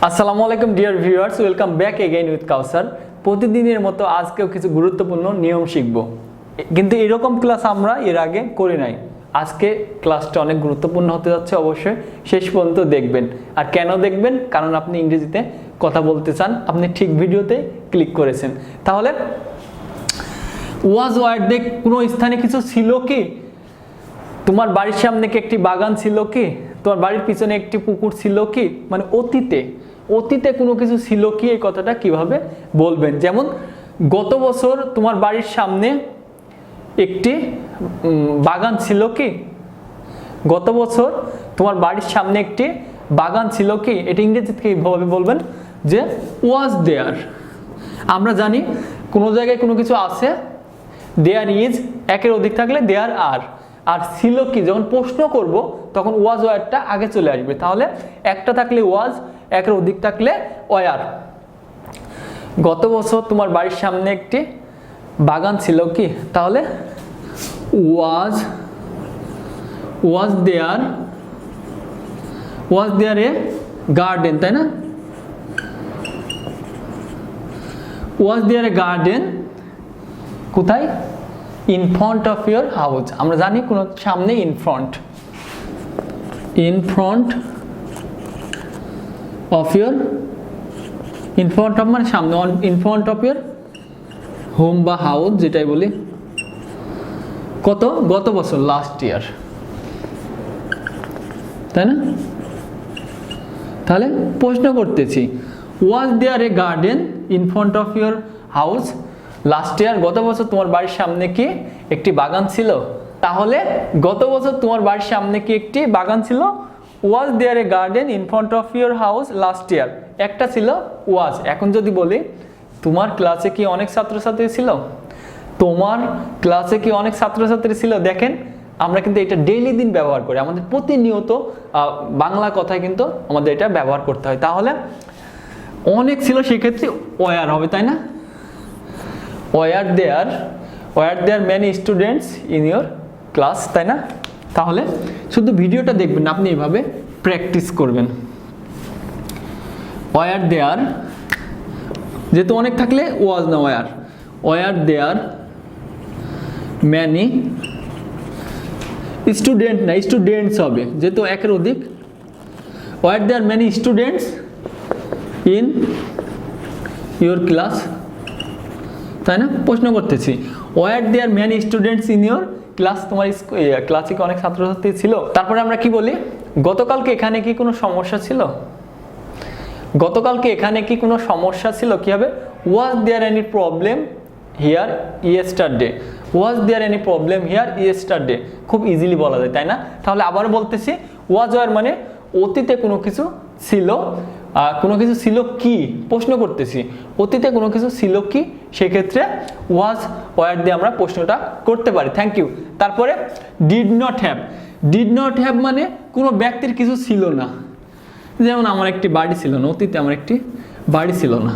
আসসালামু আলাইকুম dear viewers, welcome back again with Kawsar. প্রতিদিনের মতো আজকেও কিছু গুরুত্বপূর্ণ নিয়ম শিখব, কিন্তু এরকম ক্লাস আমরা এর আগে করি নাই। আজকে ক্লাসটা অনেক গুরুত্বপূর্ণ হতে যাচ্ছে, অবশ্যই শেষ পর্যন্ত দেখবেন। আর কেন দেখবেন? কারণ আপনি ইংরেজিতে কথা বলতে চান, আপনি ঠিক ভিডিওতে ক্লিক করেছেন। তাহলে ওয়াজ ওয়ার দেখ, কোনো স্থানে কিছু ছিল কি? তোমার বাড়ির সামনে কি একটি বাগান ছিল কি? তোমার বাড়ির পিছনে একটি পুকুর ছিল কি? মানে অতীতে কোনো কিছু ছিল কি, এই কথাটা কিভাবে বলবেন? যেমন গত বছর তোমার বাড়ির সামনে একটি বাগান ছিল কি? গত বছর তোমার বাড়ির সামনে একটি বাগান ছিল কি? এটা ইংরেজিতে কিভাবে বলবেন? যে ওয়াজ দেয়ার। আমরা জানি কোনো জায়গায় কোনো কিছু আছে, দেয়ার ইজ, একের অধিক থাকলে দেয়ার আর। আর ছিল কি যখন প্রশ্ন করব তখন ওয়াজ ওয়ারটা আগে চলে আসবে। তাহলে একটা থাকলে ওয়াজ, একের অধিক থাকলে ওয়ার। গত বছর তোমার বাড়ির সামনে একটি বাগান ছিল কি? তাহলে ওয়াজ দেয়ার এ গার্ডেন, তাই না? ওয়াজ দেয়ার এ গার্ডেন কোথায়? In front of your house. আমরা জানি কোনো সামনে in front of your, in front of মানে সামনে, in front of your home বা হাউস যেটাই বলি। গত বছর, লাস্ট ইয়ার, তাই না? তাহলে প্রশ্ন করতেছি, was there a garden in front of your house last year? গত বছর তোমার বাড়ির সামনে কি একটি বাগান ছিল? তাহলে গত বছর তোমার বাড়ির সামনে কি একটি বাগান ছিল? Was there a garden in front of your house last year, একটা ছিল ওয়াজ। এখন যদি বলি তোমার ক্লাসে কি অনেক ছাত্রছাত্রী ছিল? তোমার ক্লাসে কি অনেক ছাত্রছাত্রী ছিল? দেখেন, আমরা কিন্তু এটা ডেইলি দিন ব্যবহার করি, আমাদের প্রতিনিয়ত বাংলা কথায় কিন্তু আমাদের এটা ব্যবহার করতে হয়। তাহলে অনেক ছিল, সেক্ষেত্রে ওয়ার হবে, তাই না? Were there many students in your class, তাই না? তাহলে শুধু ভিডিওটা দেখবেন, আপনি এইভাবে প্র্যাকটিস করবেন। ওয়ার দেয়ার, যেহেতু অনেক থাকলে ওয়াজ না ওয়ার দেয়ার ম্যানি স্টুডেন্ট না, স্টুডেন্টস হবে, যেহেতু একের অধিক। Were there many students in your class, তাই না? প্রশ্ন করতেছি, were there many students in your class? তোমার ক্লাসে কি অনেক ছাত্রছাত্রী ছিল? তারপরে আমরা কি বলি? গতকালকে এখানে কি কোনো সমস্যা ছিল? গতকালকে এখানে কি কোনো সমস্যা ছিল? কি হবে? Was there any problem here yesterday? Was there any problem here yesterday, খুব ইজিলি বলা যায়, তাই না? তাহলে আবার বলতেছি, ওয়াজ ওয়ার মানে অতীতে কোনো কিছু ছিল। কোনো কিছু ছিল কি? প্রশ্ন করতেছি, অতীতে কোনো কিছু ছিল কি? সেক্ষেত্রে ওয়াজ ওয়ার দিয়ে আমরা প্রশ্নটা করতে পারি। Thank you. তারপরে ডিড নট হ্যাভ মানে কোনো ব্যক্তির কিছু ছিল না। যেমন আমার একটি বাড়ি ছিল না, অতীতে আমার একটি বাড়ি ছিল না।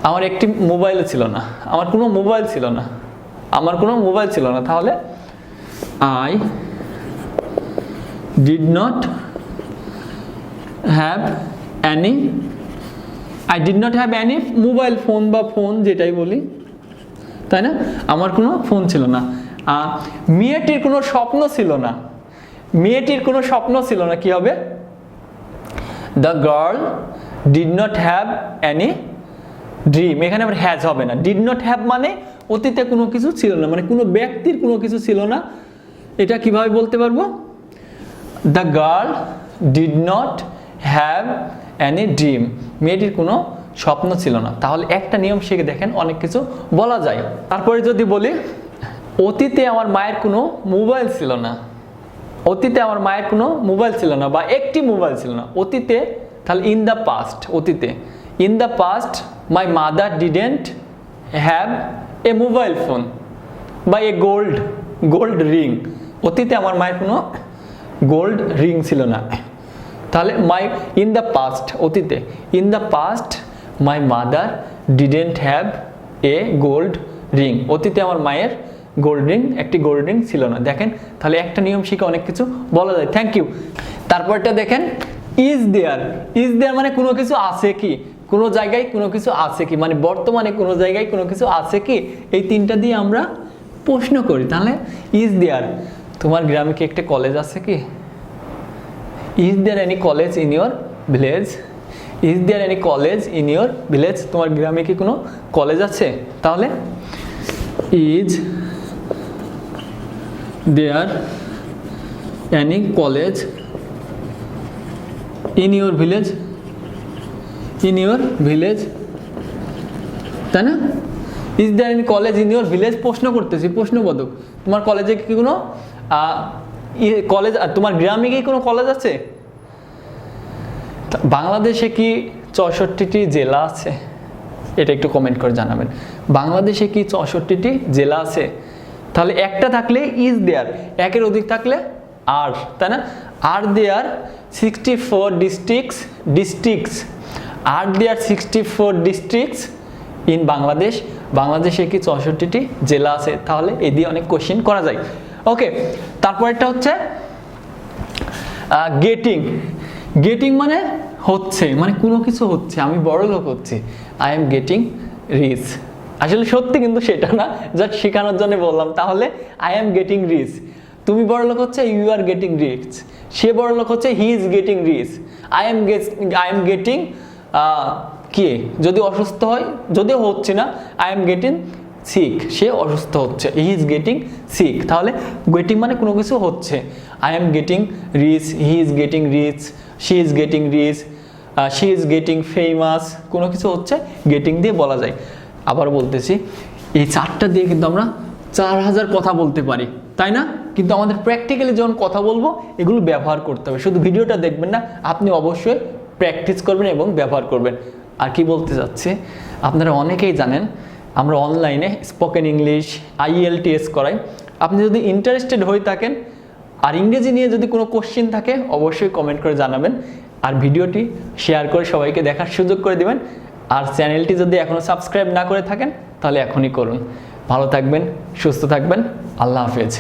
আমার একটি মোবাইল ছিল না, আমার কোনো মোবাইল ছিল না। তাহলে I did not have any mobile phone বা ফোন যেটাই বলি, তাই না? আমার কোনো ফোন ছিল না। মেয়েটির কোনো স্বপ্ন ছিল না। কি হবে? The girl did not have any dream. এখানে আবার হ্যাজ হবে না। ডিড নট হ্যাভ মানে অতীতে কোনো কিছু ছিল না, মানে কোনো ব্যক্তির কোনো কিছু ছিল না। এটা কিভাবে বলতে পারবো? The girl did not have any dream, মেয়েটির কোনো স্বপ্ন ছিল না। তাহলে একটা নিয়ম শিখে দেখেন, অনেক কিছু বলা যায়। তারপরে যদি বলি, অতীতে আমার মায়ের কোনো মোবাইল ছিল না, বা একটি মোবাইল ছিল না অতীতে। তাহলে in the past my mother didn't have a mobile phone বা এ গোল্ড রিং। অতীতে আমার মায়ের কোনো গোল্ড রিং ছিল না। তাহলে in the past my mother didn't have a gold ring. অতীতে আমার মায়ের একটি গোল্ড রিং ছিল না। দেখেন, তাহলে একটা নিয়ম শিখে অনেক কিছু বলা যায়। Thank you. তারপরটা দেখেন, ইজ দেয়ার মানে কোনো কিছু আছে কি, কোনো জায়গায় কোনো কিছু আছে কি, মানে বর্তমানে কোনো জায়গায় কোনো কিছু আছে কি, এই তিনটা দিয়ে আমরা প্রশ্ন করি। তাহলে ইজ দেয়ার, তোমার গ্রামে কি একটা কলেজ আছে কি? Is there any college in your village? Is there any college in your village? তোমার গ্রামে কি কোনো কলেজ আছে? তাহলে is there any college in your village? In your village, তাই না? Is there any college in your village প্রশ্ন করতেছি, প্রশ্নবোধক। তোমার কলেজে কি কোনো কলেজ, তোমার গ্রামে কি কোনো কলেজ আছে? বাংলাদেশে কি 64টি জেলা আছে? এটা একটু কমেন্ট করে জানাবেন। বাংলাদেশে কি 64টি জেলা আছে? তাহলে একটা থাকলে ইজ দেয়ার, একের অধিক থাকলে আর, তাই না? Are there 64 districts, are there 64 districts in Bangladesh. বাংলাদেশে কি 64টি জেলা আছে? তাহলে এই দিয়ে অনেক কোশ্চেন করা যায়। ওকে, তারপরেরটা হচ্ছে গেটিং মানে হচ্ছে, মানে কোনো কিছু হচ্ছে, আমি বড় লোক হচ্ছে, আই এম গেটিং রিচ। আসলে সত্যি কিন্তু সেটা না, জাস্ট শেখানোর জন্য বললাম। তাহলে আই এম গেটিং রিচ, তুমি বড় লোক হচ্ছে ইউ আর গেটিং রিচ, সে বড় লোক হচ্ছে he is getting rich. I am getting কি, যদি অসুস্থ হয়, যদিও হচ্ছে না, আই এম গেটিং সিক, সে অসুস্থ হচ্ছে, হি ইজ গেটিং সিক। তাহলে গেটিং মানে কোনো কিছু হচ্ছে, I am getting rich, he is getting rich, she is getting rich, she is getting famous, কোনো কিছু হচ্ছে গেটিং দিয়ে বলা যায়। আবার বলতেছি, এই চারটা দিয়ে কিন্তু আমরা 4000 কথা বলতে পারি, তাই না? কিন্তু আমাদের প্র্যাকটিক্যালি যখন কথা বলবো এগুলো ব্যবহার করতে হবে। শুধু ভিডিওটা দেখবেন না, আপনি অবশ্যই প্র্যাকটিস করবেন এবং ব্যবহার করবেন। আর কি বলতে চাচ্ছি, আপনারা অনেকেই জানেন আমরা অনলাইনে স্পোকেন ইংলিশ IELTS করাই। আপনি যদি ইন্টারেস্টেড হয়ে থাকেন আর ইংরেজি নিয়ে যদি কোনো কোশ্চেন থাকে অবশ্যই কমেন্ট করে জানাবেন, আর ভিডিওটি শেয়ার করে সবাইকে দেখার সুযোগ করে দিবেন। আর চ্যানেলটি যদি এখনও সাবস্ক্রাইব না করে থাকেন তাহলে এখনই করুন। ভালো থাকবেন, সুস্থ থাকবেন, আল্লাহ হাফেজ।